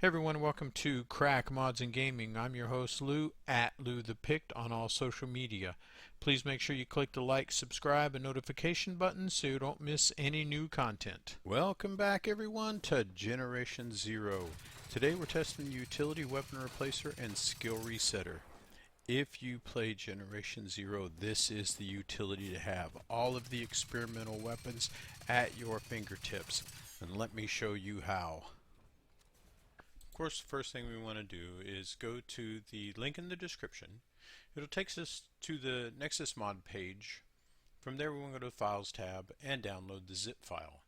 Hey everyone, welcome to Crack Mods and Gaming. I'm your host Lou, at Lou the Pict on all social media. Please make sure you click the like, subscribe, and notification button so you don't miss any new content. Welcome back everyone to Generation Zero. Today we're testing the Utility Weapon Replacer and Skill Resetter. If you play Generation Zero, this is the utility to have. All of the experimental weapons at your fingertips. And let me show you how. Of course, the first thing we want to do is go to the link in the description. It'll take us to the Nexus mod page. From there we want to go to the Files tab and download the zip file.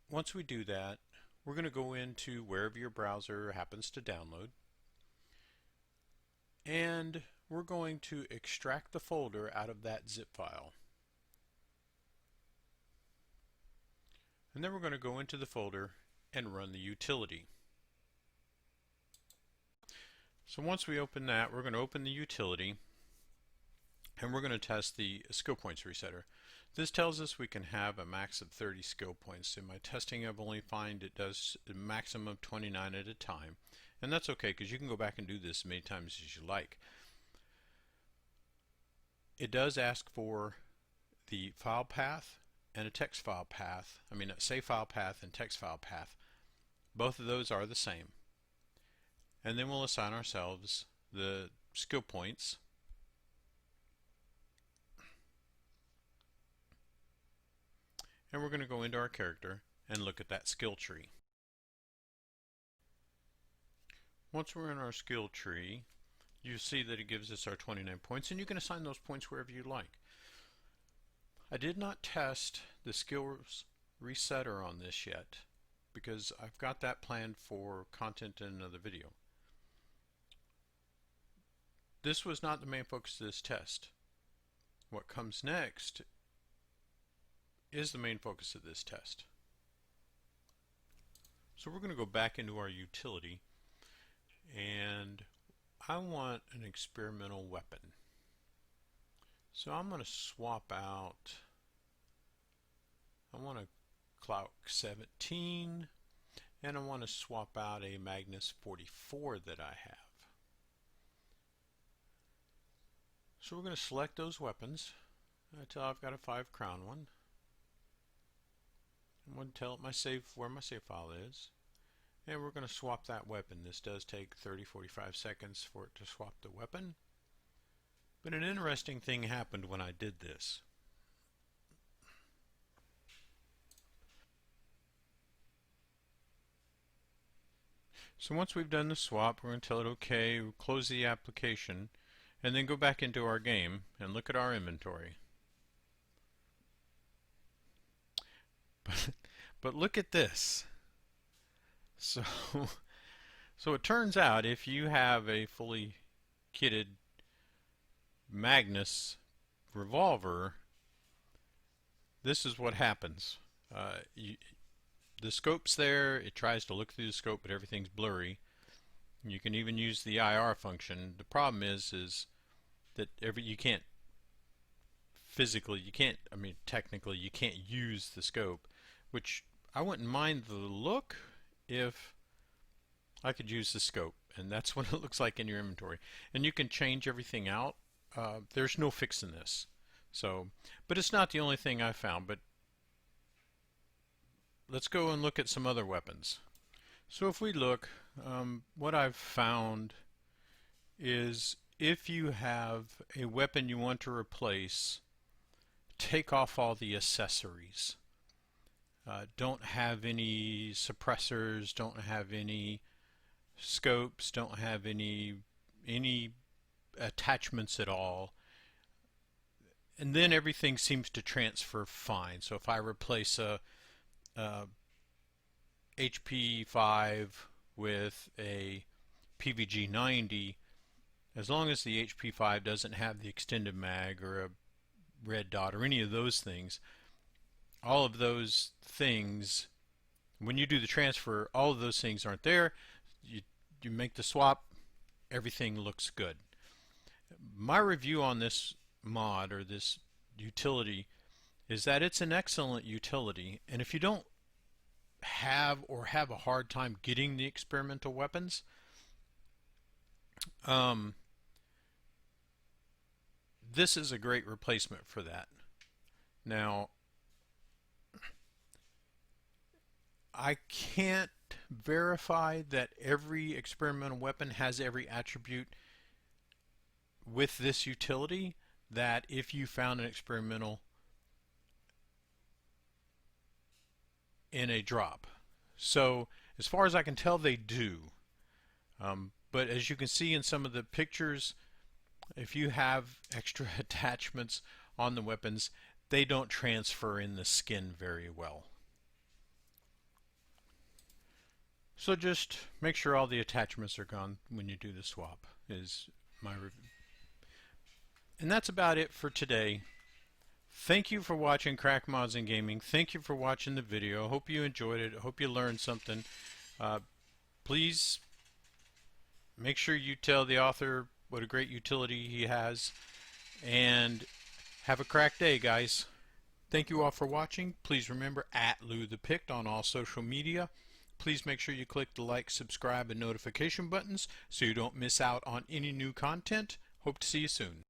Once we do that, we're going to go into wherever your browser happens to download. And we're going to extract the folder out of that zip file. And then we're going to go into the folder and run the utility. So once we open that, we're going to open the utility and we're going to test the skill points resetter. This tells us we can have a max of 30 skill points. In my testing, I've only found it does a maximum of 29 at a time. And that's okay because you can go back and do this as many times as you like. It does ask for the file path and a text file path. I mean a save file path and text file path. Both of those are the same. And then we'll assign ourselves the skill points. And we're going to go into our character and look at that skill tree. Once we're in our skill tree, you see that it gives us our 29 points, and you can assign those points wherever you like. I did not test the skills resetter on this yet because I've got that planned for content in another video. This was not the main focus of this test. What comes next is the main focus of this test. So we're going to go back into our utility, and I want an experimental weapon. So I'm going to swap out, I want a Clout 17, and I want to swap out a Magnus 44 that I have. So we're going to select those weapons until I've got a 5 crown one. I'm going to tell it where my save file is, and we're going to swap that weapon. This does take 30-45 seconds for it to swap the weapon, but an interesting thing happened when I did this. So once we've done the swap, we're going to tell it OK, we'll close the application, and then go back into our game and look at our inventory. But look at this. So it turns out if you have a fully kitted Magnus revolver, this is what happens. The scope's there, it tries to look through the scope, but everything's blurry. You can even use the IR function. The problem is that you can't physically, technically you can't use the scope, which I wouldn't mind the look if I could use the scope, and that's what it looks like in your inventory. And you can change everything out. There's no fixing this. But it's not the only thing I found. But let's go and look at some other weapons. So if we look, what I've found is if you have a weapon you want to replace, take off all the accessories. Don't have any suppressors, don't have any scopes, don't have any attachments at all. And then everything seems to transfer fine. So if I replace a HP 5 with a PVG 90, as long as the HP 5 doesn't have the extended mag or a red dot or any of those things, all of those things, when you do the transfer, all of those things aren't there. You make the swap, everything looks good. My review on this mod or this utility is that it's an excellent utility, and if you don't have a hard time getting the experimental weapons, um, this is a great replacement for that. Now, I can't verify that every experimental weapon has every attribute with this utility, that if you found an experimental in a drop. So as far as I can tell, they do. But as you can see in some of the pictures, if you have extra attachments on the weapons, they don't transfer in the skin very well. So just make sure all the attachments are gone when you do the swap, is my review. And that's about it for today. Thank you for watching Crack Mods and Gaming. Thank you for watching the video. Hope you enjoyed it. Hope you learned something. Please make sure you tell the author what a great utility he has. And have a crack day, guys. Thank you all for watching. Please remember @LouThePict on all social media. Please make sure you click the like, subscribe, and notification buttons so you don't miss out on any new content. Hope to see you soon.